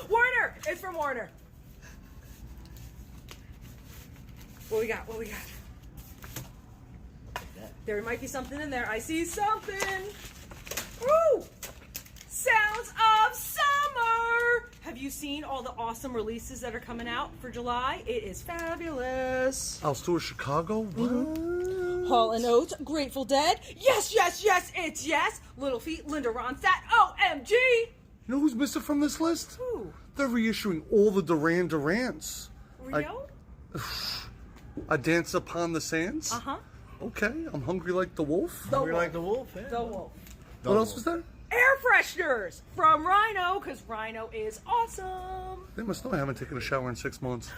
Warner! It's from Warner. What we got? What we got? There might be something in there. I see something. Woo! Sounds of summer! Have you seen all the awesome releases that are coming out for July? It is fabulous. Oh, Stewart, Chicago? What? Hall & Oates, Grateful Dead. Yes, yes, yes, it's yes. Little Feat, Linda Ronstadt, OMG. You know who's missing from this list? Who? They're reissuing all the Duran Durants. Rio? A Dance Upon the Sands? Uh-huh. Okay, I'm hungry like the wolf. The We Wolf. like the wolf, yeah. The Wolf. What else was there? Air fresheners from Rhino, because Rhino is awesome. They must know I haven't taken a shower in 6 months.